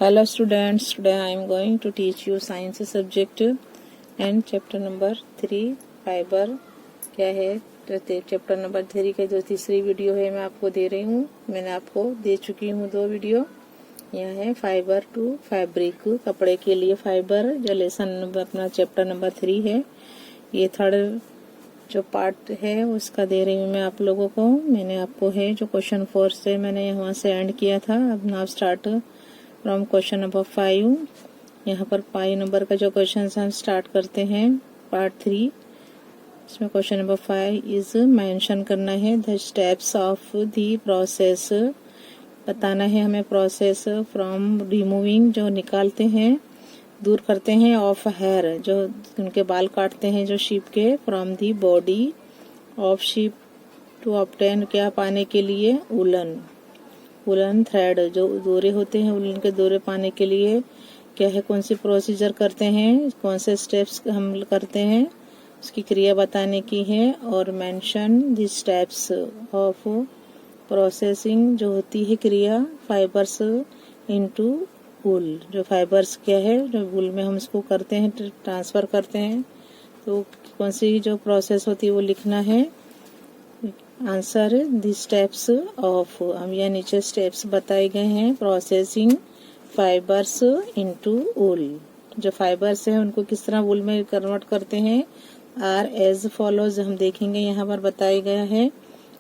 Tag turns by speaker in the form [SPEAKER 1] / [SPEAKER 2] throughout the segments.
[SPEAKER 1] Hello students, today I am going to teach you science subject and chapter number 3 fibre क्या है। तो chapter number 3 का जो तीसरी वीडियो है मैं आपको दे रही हूँ। मैंने आपको दे चुकी हूँ 2 वीडियो। यह है फाइबर टू फैब्रिक, कपड़े के लिए फाइबर, जो लेसन अपना चैप्टर नंबर 3 है। ये थर्ड जो पार्ट है उसका दे रही हूँ मैं आप लोगों को। मैंने आपको है जो क्वेश्चन 4 से मैंने वहाँ से एंड किया था। अब now start from question number 5। यहाँ पर 5 नंबर का जो क्वेश्चन हम स्टार्ट करते हैं पार्ट 3। इसमें क्वेश्चन नंबर 5 इज मेंशन करना है the steps of the process. बताना है हमें प्रोसेस फ्रॉम रिमूविंग, जो निकालते हैं दूर करते हैं, ऑफ हेयर, जो उनके बाल काटते हैं जो शीप के, from the body of sheep to obtain, क्या पाने के लिए, वुलन थ्रेड, जो दोरे होते हैं वुलन के दोरे पाने के लिए क्या है, कौन सी प्रोसीजर करते हैं, कौन से स्टेप्स हम करते हैं, उसकी क्रिया बताने की है। और mention the steps of processing, जो होती है क्रिया फाइबर्स इनटू वूल, जो फाइबर्स क्या है जो वूल में हम इसको करते हैं ट्रांसफर करते हैं, तो कौन सी जो प्रोसेस होती है वो लिखना है। आंसर द स्टेप्स ऑफ, हम यह नीचे स्टेप्स बताए गए हैं प्रोसेसिंग फाइबर्स इनटू वूल। जो फाइबर्स हैं उनको किस तरह वूल में कन्वर्ट करते हैं आर एज फॉलोज, हम देखेंगे यहाँ पर बताया गया है।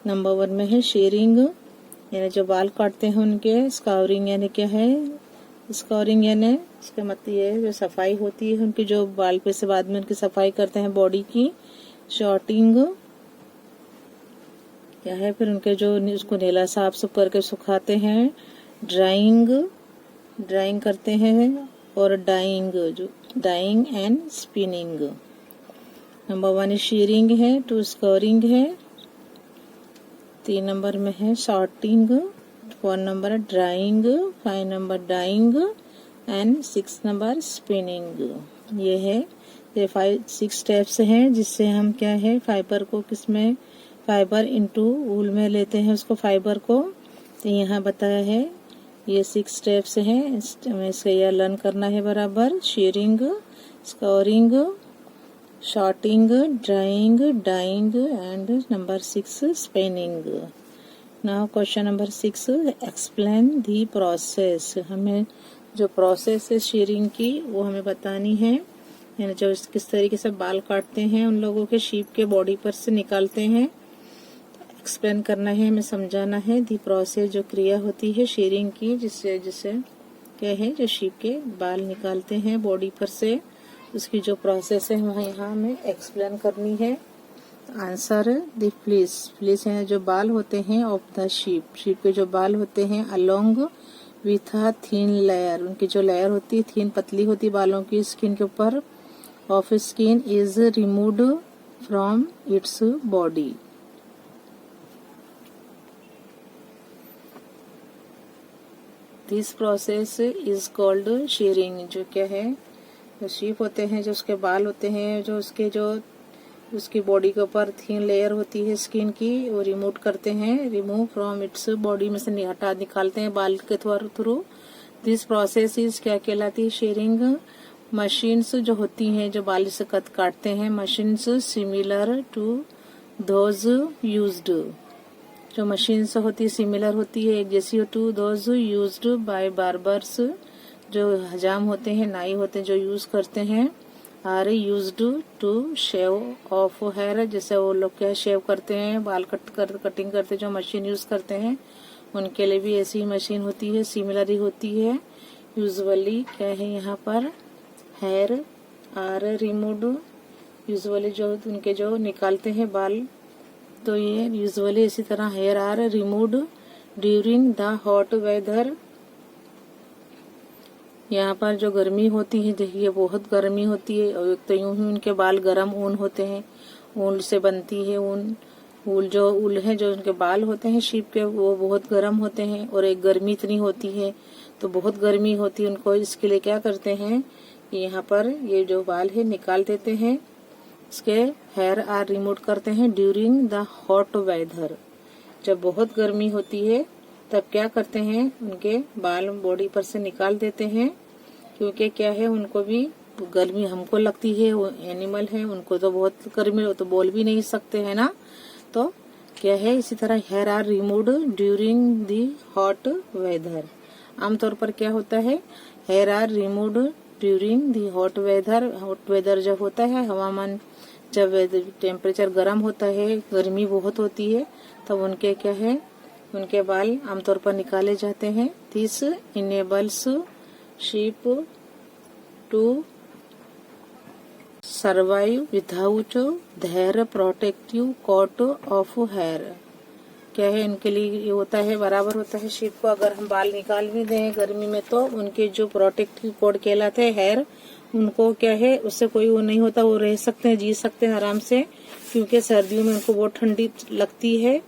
[SPEAKER 1] नंबर 1 में है शेयरिंग, यानी जो बाल काटते हैं उनके, स्काउरिंग यानी क्या है, स्कोरिंग यानी इसका मतलब ये जो सफाई होती है उनकी, जो बाल पे से बाद में उनकी सफाई करते हैं बॉडी की। शॉर्टिंग क्या है, फिर उनके जो उसको नीला साफ सुफ करके सुखाते हैं। ड्राइंग करते हैं। और डाइंग, जो dyeing and spinning. Number 1 shearing है, 2 स्कोरिंग है, 3 नंबर में है sorting, 4 number drying, 5 number dyeing and 6 number spinning. ये है ये 6 स्टेप्स हैं जिससे हम क्या है फाइबर को किसमें, फाइबर इनटू वूल में लेते हैं उसको फाइबर को। तो यहाँ बताया है ये 6 स्टेप्स हैं, इसका यह लर्न करना है बराबर। Shearing, scouring, sorting, drying, dyeing and number 6 spinning. Now question number 6, explain the process. हमें जो प्रोसेस है शेयरिंग की वो हमें बतानी है, यानी जो किस तरीके से बाल काटते हैं उन लोगों के शीप के बॉडी पर से निकालते हैं, एक्सप्लेन करना है, हमें समझाना है। दी प्रोसेस, जो क्रिया होती है शेयरिंग की, जिससे क्या है जो शीप के बाल निकालते हैं बॉडी पर से, उसकी जो प्रोसेस है वहाँ यहाँ हमें एक्सप्लेन करनी है। आंसर द फ्लीस है जो बाल होते हैं ऑफ द शीप के जो बाल होते हैं along with a thin layer, उनकी जो लेयर होती है थीन पतली होती है बालों की स्किन के ऊपर, of skin is removed from its body. This process is called sharing. जो क्या है जो शीप होते हैं, जो उसके बाल होते हैं, जो उसकी बॉडी के ऊपर थीन लेयर होती है स्किन की, वो रिमूव करते हैं, रिमूव फ्रॉम इट्स बॉडी में से निकालते हैं बाल के थ्रू। दिस प्रोसेस इज क्या कहलाती है, शेयरिंग। मशीन्स जो होती हैं जो बाल से काटते हैं, machines similar to those used, जो मशीन्स होती है सिमिलर होती है एक जैसी to those used by barbers, जो हजाम होते हैं नाई होते हैं जो यूज करते हैं, are used to shave off hair, जैसे वो लोग क्या शेव करते हैं बाल कटिंग करते जो मशीन यूज करते हैं उनके लिए भी ऐसी मशीन होती है, सिमिलर ही होती है। यूजुअली क्या है यहाँ पर हेयर आर रिमूव्ड, यूजुअली जो उनके जो निकालते हैं बाल, तो ये यूजुअली इसी तरह hair are removed during the hot weather. यहाँ पर जो गर्मी होती है, देखिए बहुत गर्मी होती है, और तो यूं ही उनके बाल गर्म ऊन होते हैं, ऊन से बनती है ऊल है जो उनके बाल होते हैं शीप के, वो बहुत गर्म होते हैं, और एक गर्मी इतनी होती है तो बहुत गर्मी होती है उनको, इसके लिए क्या करते हैं यहाँ पर ये जो बाल है निकाल देते हैं, इसके हेयर आर रिमूव करते हैं ड्यूरिंग द हॉट वेदर, जब बहुत गर्मी होती है तब क्या करते हैं, उनके बाल बॉडी पर से निकाल देते हैं, क्योंकि क्या है उनको भी गर्मी हमको लगती है, वो एनिमल है, उनको तो बहुत गर्मी, वो तो बोल भी नहीं सकते है ना। तो क्या है, इसी तरह hair are removed during the hot weather. आमतौर पर क्या होता है, hair are removed during the hot weather. Hot weather जब होता है, हवामान जब टेम्परेचर गर्म होता है, गर्मी बहुत होती है, तब उनके क्या है, उनके बाल आमतौर पर निकाले जाते हैं। This enables sheep to survive without their protective coat of hair. क्या है, इनके लिए ये होता है, बराबर होता है शीप को, अगर हम बाल निकाल भी दें गर्मी में तो उनके जो प्रोटेक्टिव कोट कहलाते हैं हेयर, उनको क्या है, उससे कोई वो नहीं होता, वो रह सकते हैं, जी सकते हैं आराम से, क्योंकि सर्दियों में उनको बहुत ठंडी लगती है।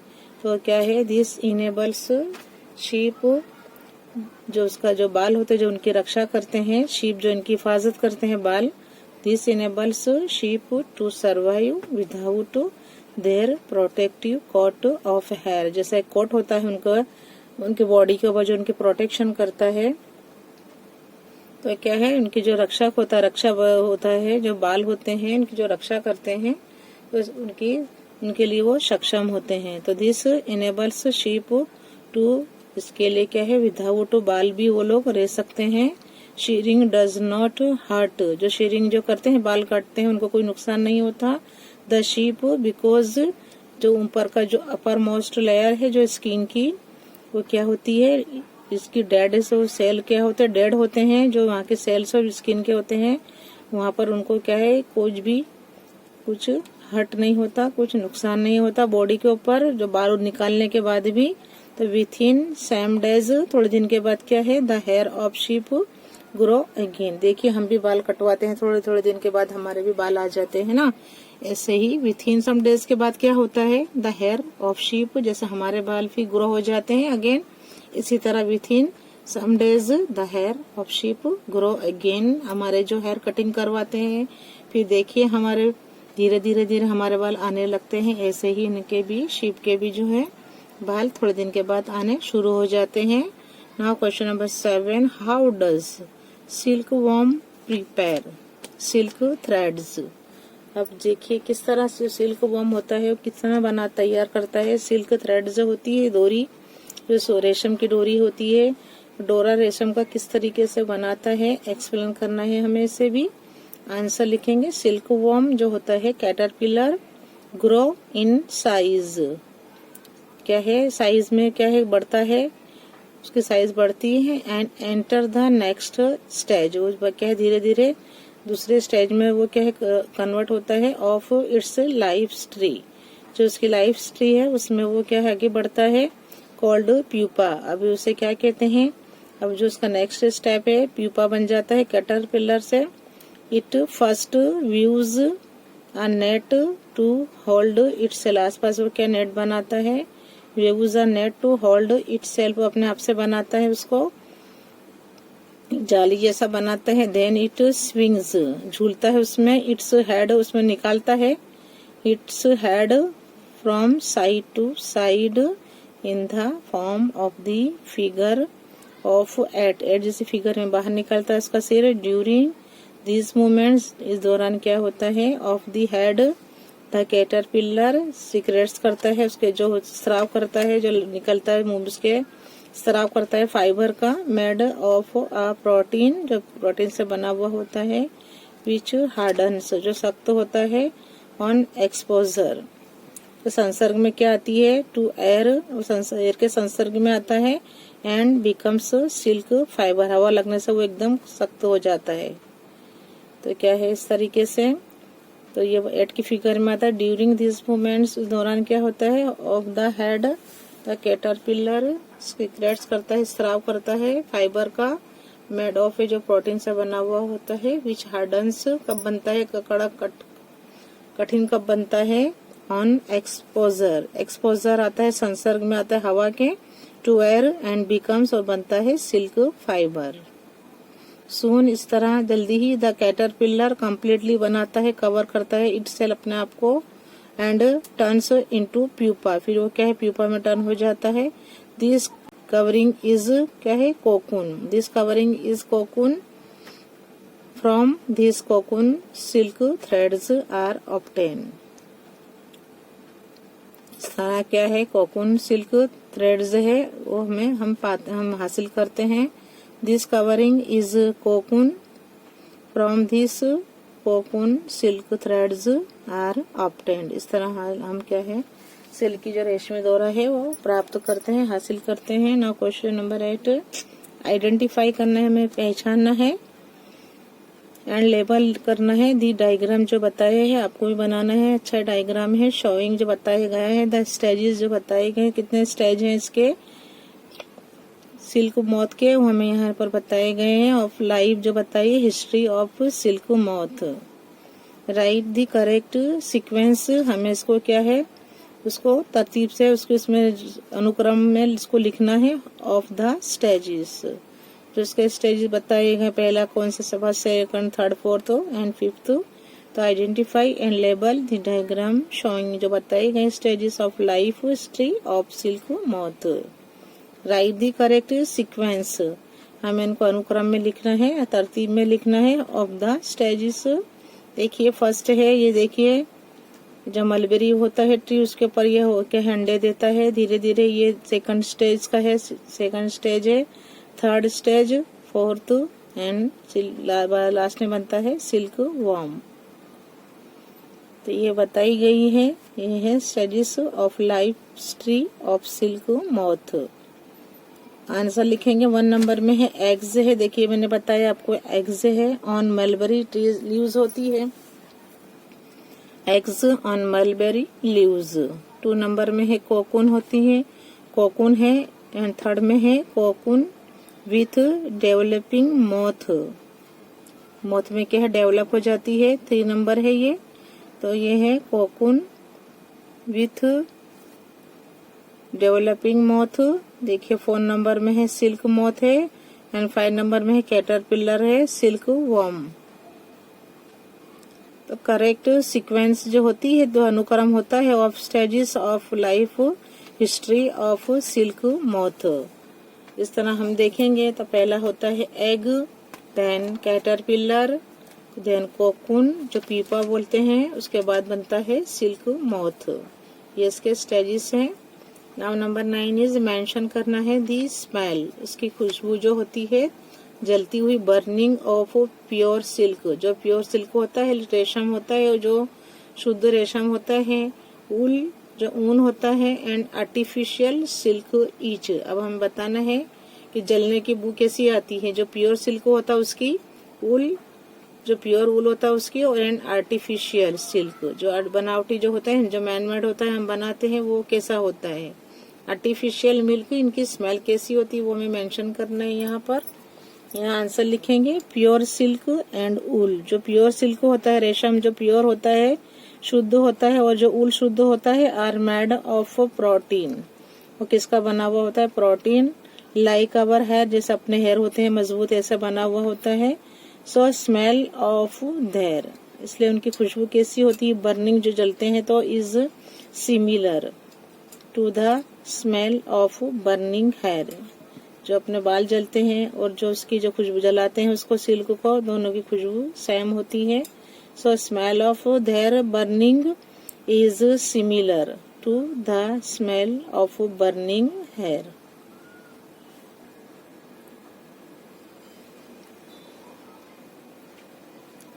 [SPEAKER 1] तो क्या है, दिस इनेबल्स शीप, जो उसका जो बाल होते हैं, जो उनकी रक्षा करते हैं, शीप जो इनकी हिफाजत करते हैं बाल, this enables sheep to survive without their protective coat of hair. जैसा एक कोट होता है उनका, उनकी बॉडी के ऊपर जो उनकी प्रोटेक्शन करता है, तो क्या है, उनकी जो रक्षा होता है, जो बाल होते हैं उनकी जो रक्षा करते हैं, तो उनके लिए वो सक्षम होते हैं। तो दिस इनेबल्स शीप टू, इसके लिए क्या है, विदाउट बाल भी वो लोग रह सकते हैं। शीरिंग डज नॉट हर्ट, जो शीरिंग जो करते हैं, बाल काटते हैं, उनको कोई नुकसान नहीं होता। द शीप बिकॉज, जो ऊपर का जो अपर मोस्ट लेयर है जो स्किन की, वो क्या होती है, इसकी डेड सेल क्या होते हैं, डेड होते हैं, जो वहाँ के सेल्स और स्किन के होते हैं, वहाँ पर उनको क्या है, कुछ हर्ट नहीं होता, कुछ नुकसान नहीं होता बॉडी के ऊपर, जो बाल निकालने के बाद भी। तो विथ इन सैम डेज, थोड़े दिन के बाद क्या है, the hair of sheep grow again. देखिए हम भी बाल कटवाते हैं, थोड़े थोड़े दिन के बाद हमारे भी बाल आ जाते हैं ना, ऐसे ही विथ इन सम डेज के बाद क्या होता है, द हेयर ऑफ शीप, जैसे हमारे बाल भी ग्रो हो जाते हैं अगेन, इसी तरह within some days the hair of sheep grow again. हमारे जो हेयर कटिंग करवाते हैं, फिर देखिए हमारे धीरे धीरे हमारे बाल आने लगते हैं, ऐसे ही इनके भी, शीप के भी जो है बाल थोड़े दिन के बाद आने शुरू हो जाते हैं। Now question number 7, how does silk worm prepare silk threads. अब देखिए किस तरह से सिल्क वॉर्म होता है, किस तरह तैयार करता है। सिल्क थ्रेड जो होती है, डोरी, जो रेशम की डोरी होती है, डोरा रेशम का किस तरीके से बनाता है, एक्सप्लेन करना है हमें, इसे भी आंसर लिखेंगे। सिल्क वॉर्म जो होता है, कैटरपिलर ग्रो इन साइज, क्या है, साइज में क्या है, बढ़ता है, उसकी साइज बढ़ती है। And enter the next stage, वो क्या है, धीरे धीरे दूसरे स्टेज में वो क्या है, कन्वर्ट होता है। ऑफ इट्स लाइफ ट्री, जो उसकी लाइफ ट्री है उसमें वो क्या है, आगे बढ़ता है। कॉल्ड प्यूपा, अभी उसे क्या कहते हैं, अब जो उसका नेक्स्ट स्टेप है, प्यूपा बन जाता है कैटरपिलर से। It first weaves a net to hold its, आसपास वो क्या नेट बनाता है, weaves a net to hold itself, अपने आप से बनाता है, उसको जाली जैसा बनाता है। देन इट स्विंग्स, झूलता है उसमें। इट्स हेड, उसमें निकालता है its head from side to side in the form of the figure of eight जैसे फिगर में बाहर निकलता है उसका सिर। ड्यूरिंग दिस मूवमेंट्स, इस दौरान क्या होता है, of the head the caterpillar secrets करता है, उसके जो स्राव करता है, जो निकलता है मुंह उसके स्राव करता है फाइबर का, मेड ऑफ अ प्रोटीन, जो प्रोटीन से बना हुआ होता है। विच हार्डन्स, जो सख्त होता है। ऑन एक्सपोजर, तो संसर्ग में क्या आती है, टू एयर, एयर के संसर्ग में आता है। एंड बिकम्स सिल्क फाइबर, हवा लगने से वो एकदम सख्त हो जाता है। तो क्या है, इस तरीके से, तो ये एट की फिगर में आता है। ड्यूरिंग दिस मूवमेंट्स, इस दौरान क्या होता है, of the head the caterpillar secrets करता है, स्राव करता है फाइबर का, मेड ऑफ, जो प्रोटीन से बना हुआ होता है। विच हार्डन्स, कब बनता है, कड़क कठिन कब बनता है। ऑन एक्सपोजर, एक्सपोजर आता है संसर्ग में आता है हवा के, टू एयर एंड बिकम्स, और बनता है सिल्क फाइबर। सून, इस तरह जल्दी ही, द कैटरपिलर कम्प्लीटली बनाता है, कवर करता है इट सेल, अपने आप को। एंड टर्न्स इनटू प्यूपा, फिर वो क्या है, प्यूपा में टर्न हो जाता है। दिस कवरिंग इज क्या है, cocoon. This covering is cocoon, from this cocoon silk threads are obtain. सारा क्या है, कोकून सिल्क थ्रेड्स है वो हम हासिल करते हैं। This covering is cocoon, from this cocoon silk threads are obtained. इस तरह हम क्या है, सिल्क की जो रेशमी डोरा है वो प्राप्त करते हैं, हासिल करते हैं। नाउ क्वेश्चन नंबर 8, आइडेंटिफाई करना है, हमें पहचानना है एंड लेबल करना है। दी डायग्राम जो बताए हैं आपको भी बनाना है, अच्छा डायग्राम है। शोइंग जो बताया गया है, द स्टेजेस जो बताए गए, कितने स्टेज हैं इसके सिल्क मौत के, वो हमें यहाँ पर बताए गए हैं। ऑफ लाइफ जो बताइए, history of silk moth. Write the correct sequence, हमें इसको क्या है, उसको तरतीब से उसको इसमें अनुक्रम में इसको लिखना है। ऑफ द स्टेजेस, जो इसके स्टेजेस बताए गए, पहला कौन सा, first, second, third, fourth and fifth. तो identify and label the diagram showing जो बताए गए stages of life history of silk moth. Write the correct sequence, हमें इनको अनुक्रम में लिखना है, तरतीब में लिखना है। ऑफ द स्टेजेस, देखिए फर्स्ट है, ये देखिए जो मलबेरी होता है ट्री, उसके ऊपर ये होके अंडे देता है धीरे धीरे। ये सेकंड स्टेज का है, सेकंड स्टेज है, third stage, fourth and last में बनता है सिल्क वॉर्म। तो ये बताई गई है, ये है stages of life history of silk मौत। आंसर लिखेंगे 1 नंबर में है एग्स है। देखिए मैंने बताया आपको एग्स है ऑन मलबेरी ट्रीज लीव्स होती है, eggs on mulberry leaves. 2 number में है कोकून होती है, कोकून है। एंड थर्ड में है cocoon with developing moth, moth में क्या है, डेवलप हो जाती है। 3 नंबर है ये, तो ये है कोकून विथ डेवलपिंग मॉथ। देखिए 4 नंबर में है सिल्क मॉथ है। एंड 5 नंबर में है कैटरपिलर है, सिल्क वॉर्म। तो करेक्ट सीक्वेंस जो होती है, जो अनुक्रम होता है of stages of life history of silk moth, इस तरह हम देखेंगे। तो पहला होता है egg, then caterpillar, then cocoon जो पीपा बोलते हैं, उसके बाद बनता है सिल्क मॉथ। ये इसके स्टेजेस हैं। नाउ नंबर 9 इज मेंशन करना है दी स्मेल, इसकी खुशबू जो होती है, जलती हुई, बर्निंग ऑफ प्योर सिल्क, जो प्योर सिल्क होता है, रेशम होता है, जो शुद्ध रेशम होता है, वूल जो ऊन होता है, एंड आर्टिफिशियल सिल्क ईच। अब हमें बताना है कि जलने की बू कैसी आती है, जो प्योर सिल्क होता है उसकी, वूल जो प्योर वूल होता है उसकी, और एंड आर्टिफिशियल सिल्क जो बनावटी जो होता है, जो मैनमेड होता है हम बनाते हैं, वो कैसा होता है। आर्टिफिशियल मिल्क, इनकी स्मेल कैसी होती है वो हमें मेंशन करना है यहाँ पर। यहाँ आंसर लिखेंगे प्योर सिल्क एंड ऊल। जो प्योर सिल्क होता है, रेशम जो प्योर होता है, शुद्ध होता है, और जो ऊल शुद्ध होता है, आर मेड ऑफ प्रोटीन। वो किसका बना हुआ होता है, प्रोटीन। लाइक अवर हेयर, जैसे अपने हेयर होते हैं मजबूत, ऐसा बना हुआ होता है। सो स्मेल ऑफ देयर, इसलिए उनकी खुशबू कैसी होती है, बर्निंग जो जलते हैं, तो is similar to the smell of burning hair. जो अपने बाल जलते हैं और जो उसकी जो खुशबू जलाते हैं उसको, सिल्क को, दोनों की खुशबू सेम होती है। So smell of their burning is similar to the smell of burning hair.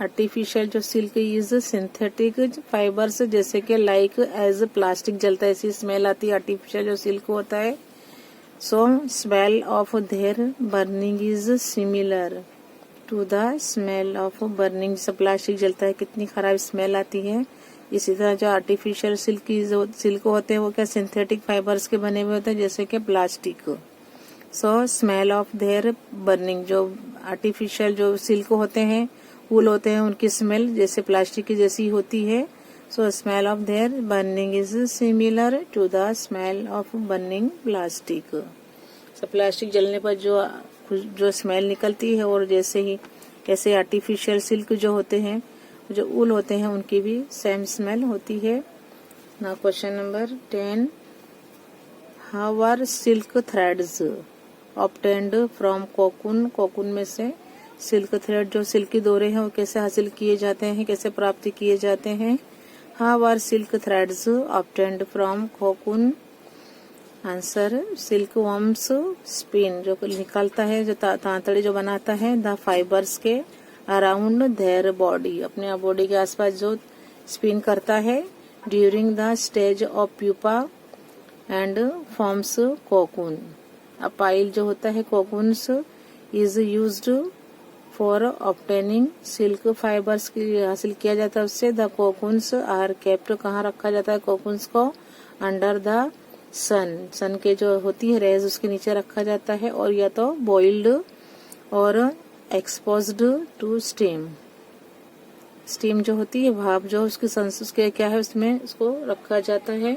[SPEAKER 1] Artificial जो सिल्क इज सिंथेटिक फाइबर्स, जैसे कि लाइक एज प्लास्टिक जलता है, ऐसी स्मेल आती है आर्टिफिशियल जो सिल्क होता है। So smell of their burning is similar to the smell of burning, जैसे प्लास्टिक जलता है कितनी खराब स्मेल आती है, इसी तरह जो आर्टिफिशियल सिल्क होते हैं वो क्या सिंथेटिक फाइबर्स के बने हुए होते हैं, जैसे कि plastic. So smell of their burning, जो आर्टिफिशियल जो सिल्क होते हैं, वूल होते हैं, उनकी स्मेल जैसे प्लास्टिक की जैसी होती है। So smell of their burning is similar to the smell of burning plastic. So plastic जलने पर जो स्मेल निकलती है, और जैसे ही कैसे आर्टिफिशियल सिल्क जो होते हैं, जो ऊल होते हैं, उनकी भी सेम स्मेल होती है। Now question number 10, how are silk threads obtained from cocoon, cocoon में से सिल्क थ्रेड जो सिल्की डोरे हैं वो कैसे हासिल किए जाते हैं, कैसे प्राप्त किए जाते हैं। How are silk threads obtained from cocoon. Answer silk worms spin जो निकालता है, जो तांतड़े जो बनाता है द फाइबर्स के अराउंड देयर बॉडी, अपने बॉडी के आसपास जो स्पिन करता है during the stage of pupa and forms cocoon. A pile जो होता है cocoons is used for obtaining silk fibres की हासिल किया जाता है उससे। द कोकून्स आर केप्ट, कहाँ रखा जाता है कोकून्स को, अंडर द सन, सन के जो होती है रेज उसके नीचे रखा जाता है, और या तो बॉइल्ड और एक्सपोज्ड टू स्टीम, स्टीम जो होती है भाप जो उसकी उसके क्या है उसमें उसको रखा जाता है।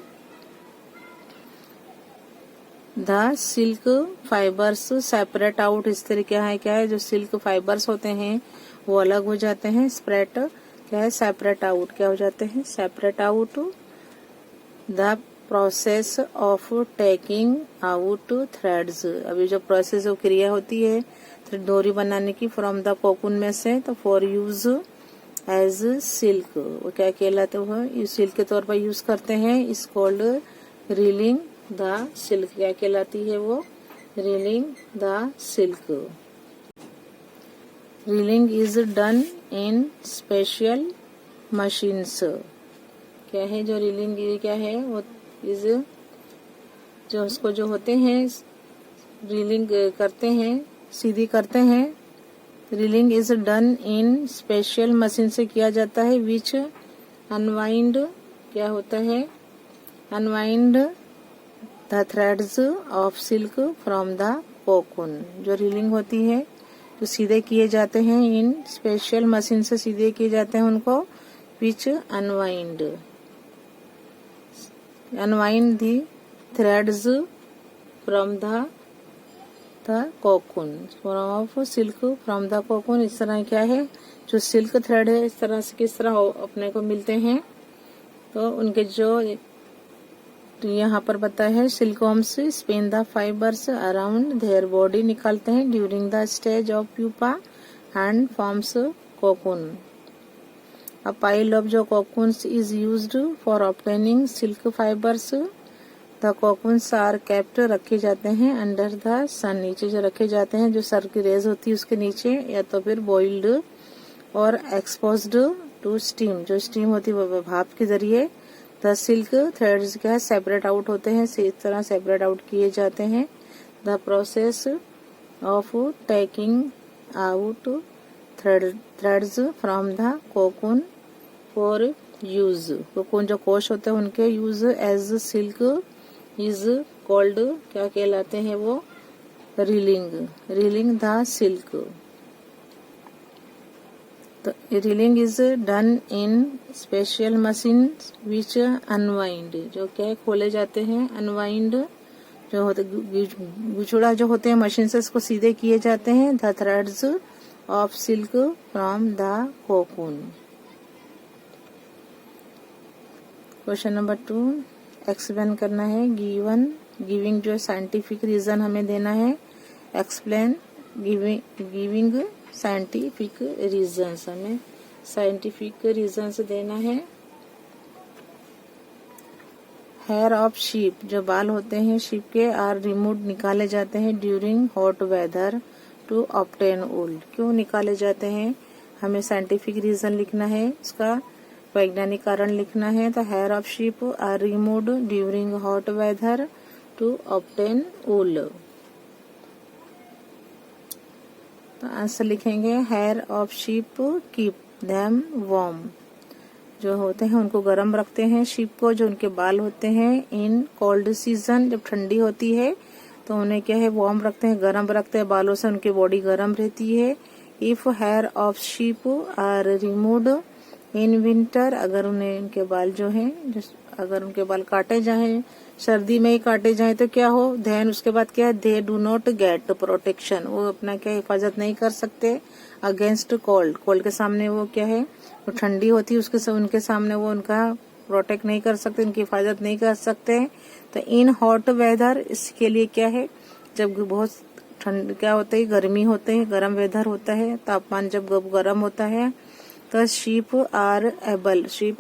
[SPEAKER 1] The silk fibres separate out, इस तरह क्या है जो सिल्क फाइबर्स होते हैं वो अलग हो जाते हैं, स्प्रेड क्या है सेपरेट आउट, क्या हो जाते हैं separate out. The process of taking out threads, अभी जो प्रोसेस जो क्रिया होती है डोरी बनाने की फ्रॉम द कोकून में से, तो फॉर यूज एज सिल्क, वो क्या कहलाते हैं सिल्क के तौर पर यूज करते हैं, इस कॉल्ड रीलिंग द सिल्क, क्या कहलाती है वो reeling the silk. Reeling is done in special machines, क्या है जो रीलिंग क्या है वो इज जो उसको जो होते हैं रीलिंग करते हैं सीधी करते हैं। Reeling is done in special machine से किया जाता है विच अनवाइंड, क्या होता है unwind the threads of silk from the cocoon, जो रीलिंग होती है जो सीधे किए जाते हैं इन स्पेशल मशीन से सीधे किए जाते हैं उनको which unwind the threads from the cocoon of silk from the cocoon. इस तरह क्या है जो सिल्क थ्रेड है इस तरह से किस तरह अपने को मिलते हैं, तो उनके जो यहाँ पर बताया है silk worms spin the fibres around their body, निकालते हैं during the stage of pupa and forms cocoon. A pile of जो cocoons is used for obtaining silk fibres. The cocoons are kept, रखे जाते हैं अंडर द सन, नीचे जो रखे जाते हैं जो सर की रेज होती है उसके नीचे, या तो फिर बॉइल्ड और एक्सपोज्ड टू स्टीम, जो स्टीम होती है वो भाप के जरिए। द सिल्क थ्रेड्स क्या है सेपरेट आउट होते हैं, इस तरह सेपरेट आउट किए जाते हैं। The process of taking out threads from the cocoon for use, cocoon जो कोश होते हैं उनके use as silk is called, क्या कहलाते हैं वो रीलिंग द सिल्क। तो reeling is done in special machine which unwind, जो क्या खोले जाते हैं अनवाइंड जो होते गुचड़ा जो होते हैं मशीन से इसको सीधे किए जाते हैं। The threads of silk from the cocoon. Question number 2 explain करना है गिविंग जो साइंटिफिक रीजन हमें देना है। एक्सप्लेन गिविंग साइंटिफिक रीजंस, हमें साइंटिफिक रीजंस देना है। हेयर ऑफ शीप, जो बाल होते हैं शीप के आर रिमूव, निकाले जाते हैं during hot weather to obtain wool. क्यों निकाले जाते हैं हमें साइंटिफिक रीजन लिखना है, उसका वैज्ञानिक कारण लिखना है। तो hair of sheep are removed during hot weather to obtain wool. तो आंसर लिखेंगे hair of sheep keep them warm, जो होते हैं उनको गर्म रखते हैं शीप को, जो उनके बाल होते हैं इन कोल्ड सीजन, जब ठंडी होती है तो उन्हें क्या है वार्म रखते हैं, गर्म रखते हैं, बालों से उनकी बॉडी गर्म रहती है। If hair of sheep are removed in winter, अगर उनके बाल जो हैं अगर उनके बाल काटे जाएं सर्दी में ही काटे जाएं तो क्या हो, देन उसके बाद क्या है दे डू नॉट गेट प्रोटेक्शन, वो अपना क्या हिफाजत नहीं कर सकते अगेंस्ट कोल्ड, कोल्ड के सामने वो क्या है वो ठंडी होती है उसके उनके सामने वो उनका प्रोटेक्ट नहीं कर सकते, उनकी हिफाजत नहीं कर सकते हैं। तो इन हॉट वेदर, इसके लिए क्या है, जब बहुत ठंड क्या होता है, गर्मी होते है, गर्म वेदर होता है, तापमान जब गर्म होता है, तो शीप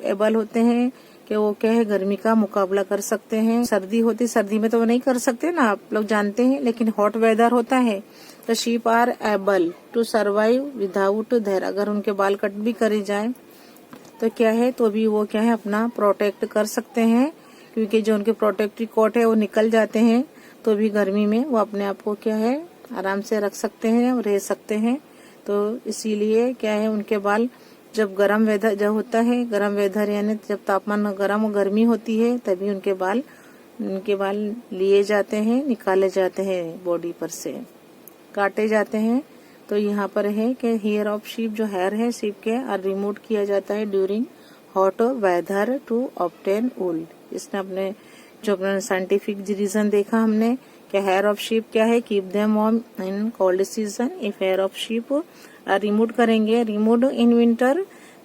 [SPEAKER 1] एबल होते हैं कि वो क्या है, गर्मी का मुकाबला कर सकते हैं। सर्दी होती, सर्दी में तो वो नहीं कर सकते ना, आप लोग जानते हैं, लेकिन हॉट वेदर होता है तो sheep are able to survive without their, अगर उनके बाल कट भी करे जाए तो क्या है, तो भी वो क्या है, अपना प्रोटेक्ट कर सकते हैं, क्योंकि जो उनके प्रोटेक्टिव कोट है वो निकल जाते हैं, तो भी गर्मी में वो अपने आप को क्या है, आराम से रख सकते हैं और रह सकते हैं। तो इसीलिए क्या है, उनके बाल जब गर्म वेदर जब होता है, गर्म वेदर यानी जब तापमान गर्म और गर्मी होती है, तभी उनके बाल लिए जाते हैं, निकाले जाते हैं, बॉडी पर से काटे जाते हैं। तो यहाँ पर है कि हेयर ऑफ शीप, जो हेयर है शीप के, आर रिमूव किया जाता है during hot weather to obtain wool. इसने अपने साइंटिफिक रीजन देखा हमने कि हेयर ऑफ शीप क्या है, keep them warm in cold season. If hair of sheep are remove करेंगे, remove in winter,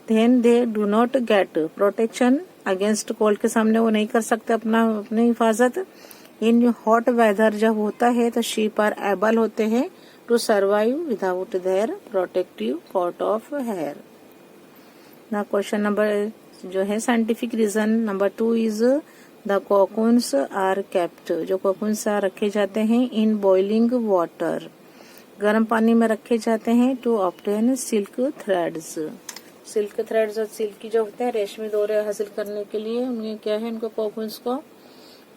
[SPEAKER 1] then they do not get protection against cold, के सामने वो नहीं कर सकते अपनी हिफाजत। इन हॉट वेदर जब होता है तो शीप आर एबल होते हैं to survive without their protective coat of hair. ना क्वेश्चन नंबर जो है scientific reason number 2 is the cocoons are kept, जो कोकून्स रखे जाते हैं इन बॉइलिंग वाटर, गर्म पानी में रखे जाते हैं, to obtain silk threads. Silk threads और सिल्की जो होते हैं, रेशमी डोरे हासिल करने के लिए उन्हें क्या है, उनको कोकून्स को,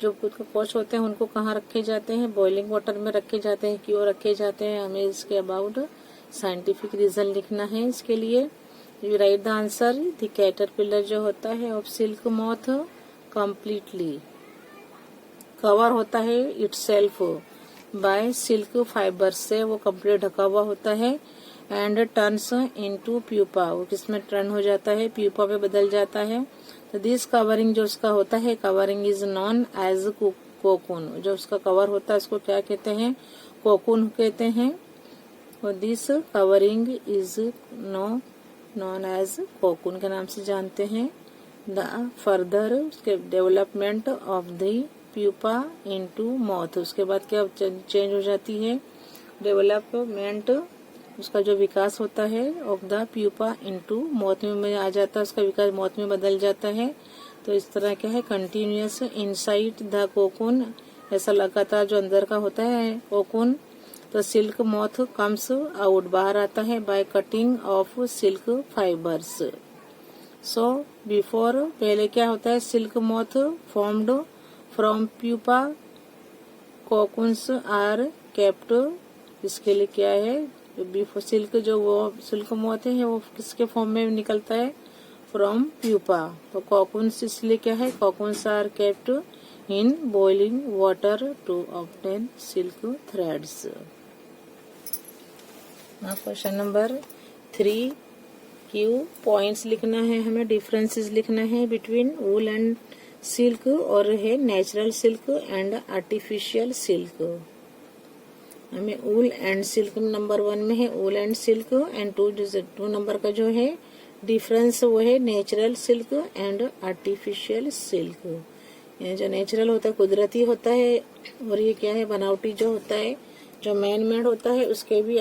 [SPEAKER 1] जो खुद के कोश होते हैं, उनको कहाँ रखे जाते हैं, बॉइलिंग वाटर में रखे जाते हैं। क्यों रखे जाते हैं, हमें इसके अबाउट साइंटिफिक रीजन लिखना है। इसके लिए you right the answer. The caterpillar जो होता है of silk moth completely cover होता है इटसेल्फ बाय सिल्क फाइबर से, वो कंप्लीट ढका हुआ होता है। एंड टर्न्स इनटू प्यूपा, वो किसमें टर्न हो जाता है, प्यूपा पे बदल जाता है। तो दिस कवरिंग जो उसका होता है, covering is known as cocoon, जो उसका कवर होता है उसको क्या कहते हैं, कोकून कहते हैं। और this covering is known as cocoon के नाम से जानते हैं। द फर्दर उसके development of the pupa into moth, उसके बाद क्या चेंज हो जाती है, डेवलपमेंट, उसका जो विकास होता है of the pupa into moth में आ जाता है, उसका विकास मॉथ में बदल जाता है। तो इस तरह क्या है, कंटिन्यूअस इनसाइड द कोकून, ऐसा लगातार जो अंदर का होता है कोकून। तो सिल्क मॉथ कम्स आउट, बाहर आता है, by cutting off silk fibres. So before, पहले क्या होता है, silk moth formed from pupa, cocoons are kept, इसके लिए क्या है, बिफोर सिल्क, जो वो सिल्क मॉथ है वो किसके फॉर्म में निकलता है, फ्रॉम प्यूपा। तो कोकून्स इसलिए क्या है, cocoons are kept in boiling water to obtain silk threads. Question number 3, Q points लिखना है हमें, डिफरेंसेस लिखना है बिटवीन वूल एंड सिल्क, और है natural silk and artificial silk. हमें वूल एंड सिल्क नंबर 1 में है वूल एंड सिल्क, एंड 2 नंबर का जो है डिफरेंस वो है natural silk and artificial silk. ये जो नेचुरल होता है कुदरती होता है, और ये क्या है बनावटी जो होता है, जो मैन मेड होता है, उसके भी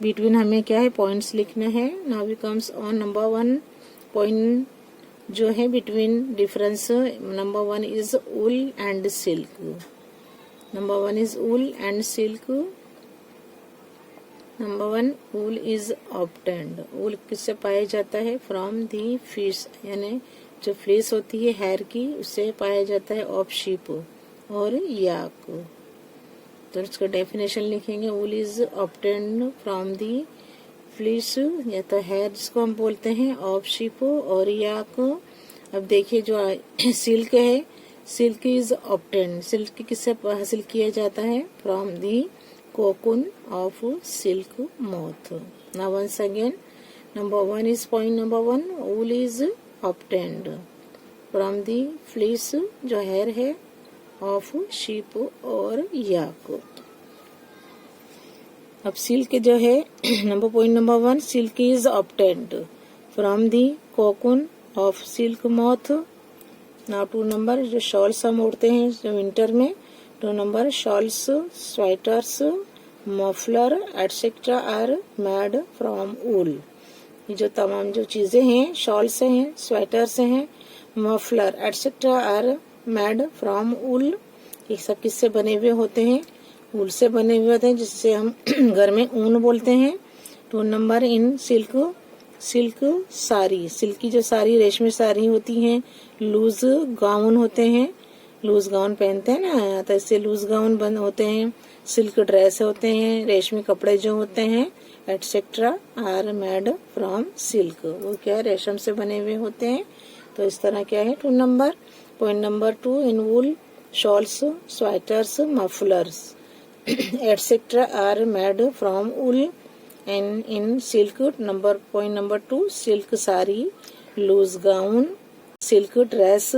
[SPEAKER 1] बिटवीन हमें क्या है पॉइंट्स लिखना है। Now we comes on number 1 point जो है between difference, number 1 is wool and silk. Number 1 is wool and silk. Number 1 wool is obtained, wool किससे पाया जाता है, फ्रॉम दी फिश, यानी जो फ्लेस होती है हेयर की, उससे पाया जाता है, ऑफ शीप और याक। तो इसका डेफिनेशन लिखेंगे, वूल is obtained from the fleece, या तो हेयर जिसको हम बोलते हैं, ऑफ शीप और याक। अब देखिए जो सिल्क है, सिल्क इज ऑब्टेन्ड, सिल्क किससे हासिल किया जाता है, from the cocoon of silk moth. Now once again, number 1 is point number 1, wool is obtained from the fleece, जो हेयर है, ऑफ शीप और याक। अब सिल्क जो है number point number 1, silk is obtained from the cocoon of silk moth now 2 number जो shawls हम ओढ़ते हैं जो विंटर में, 2 number shawls, sweaters, muffler etcetera are made from wool. ये जो तमाम जो चीजें हैं, शॉल्स हैं, स्वेटर्स हैं, muffler etcetera are made from wool, ये सब किससे बने हुए होते हैं? वूल से बने हुए होते हैं, जिससे हम घर में ऊन बोलते हैं। 2 number in silk, silk sari, silk की जो साड़ी रेशमी साड़ी होती हैं, लूज गाउन होते हैं, लूज गाउन पहनते हैं ना, तो इससे लूज गाउन बन होते हैं। सिल्क ड्रेस होते हैं, रेशमी कपड़े जो होते हैं, etcetera are made from silk, वो क्या है? रेशम से बने हुए होते हैं। तो इस तरह क्या है 2 number. Point number 2 in wool shawls, sweaters, mufflers etcetera are made from wool and in silk. Point number 2 silk sari, loose gown, silk dress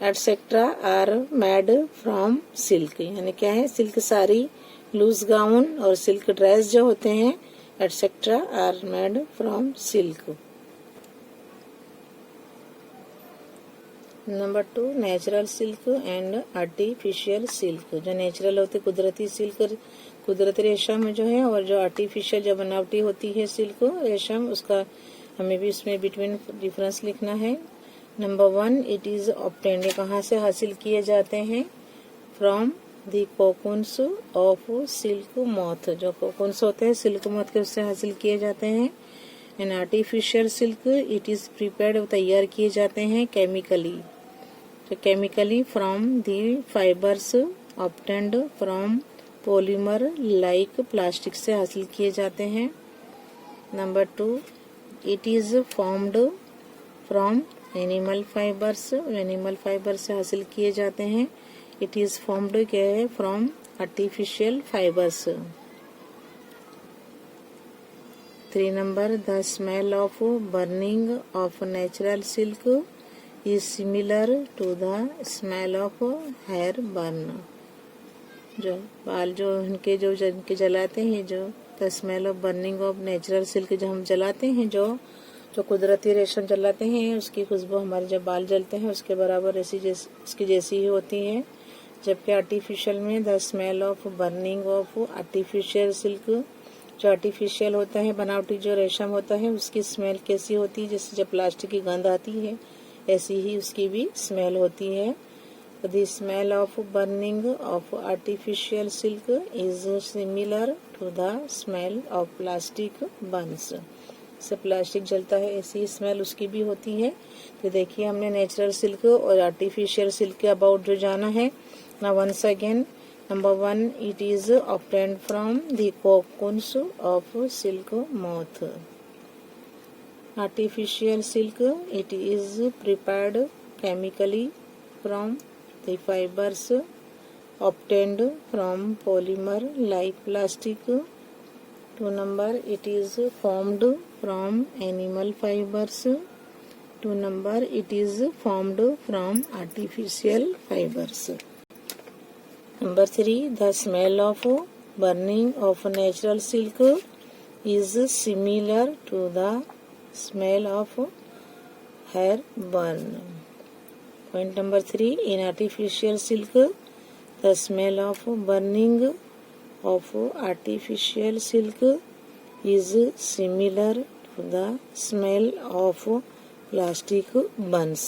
[SPEAKER 1] etcetera are made from silk, यानी क्या है? सिल्क साड़ी, लूज गाउन और silk dress जो होते हैं etcetera are made from silk. Number 2 natural silk and artificial silk. जो natural होती कुदरती सिल्क, कुदरती रेशम जो है, और जो आर्टिफिशियल जो बनावटी होती है सिल्क रेशम, उसका हमें भी इसमें बिटवीन डिफरेंस लिखना है। नंबर 1 इट इज ऑब्टेन्ड, कहाँ से हासिल किए जाते हैं? From the cocoons of silk moth, जो कोकून्स होते हैं सिल्क मॉथ के, उससे हासिल किए जाते हैं। And artificial silk it is prepared, तैयार किए जाते हैं केमिकली, तो chemically from the fibres obtained from polymer like plastic से हासिल किए जाते हैं। Number 2 it is formed from animal fibres, animal fibre से हासिल किए जाते हैं। इट इज फॉर्म्ड क्या है? From artificial fibres. 3 number the smell of burning of natural silk is similar to the smell of hair burn, जो बाल जो इनके जो जिनके जलाते हैं, जो the smell of burning of natural silk, जो हम जलाते हैं, जो कुदरती रेशम जलाते हैं, उसकी खुशबू हमारे जब बाल जलते हैं उसके बराबर इसकी जैसी ही होती है। जबकि आर्टिफिशियल में the smell of burning of artificial silk, जो आर्टिफिशियल होता है बनावटी जो रेशम होता है, उसकी स्मेल कैसी होती है? जैसे जब प्लास्टिक की गंध आती है ऐसी ही उसकी भी स्मेल होती है। The smell of burning of artificial silk is similar to the smell of plastic burns, से प्लास्टिक जलता है ऐसी स्मेल उसकी भी होती है। तो देखिए हमने नेचुरल सिल्क और आर्टिफिशियल सिल्क के अबाउट जो जाना है ना। Once again number 1 it is obtained from the cocoons of silk moth. Artificial silk it is prepared chemically from the fibres obtained from polymer like plastic. 2 number it is formed from animal fibers. 2 number it is formed from artificial fibers. Number 3 the smell of burning of natural silk is similar to the smell of hair burn. Point number 3 in artificial silk the smell of burning of artificial silk is similar to the smell of plastic burns.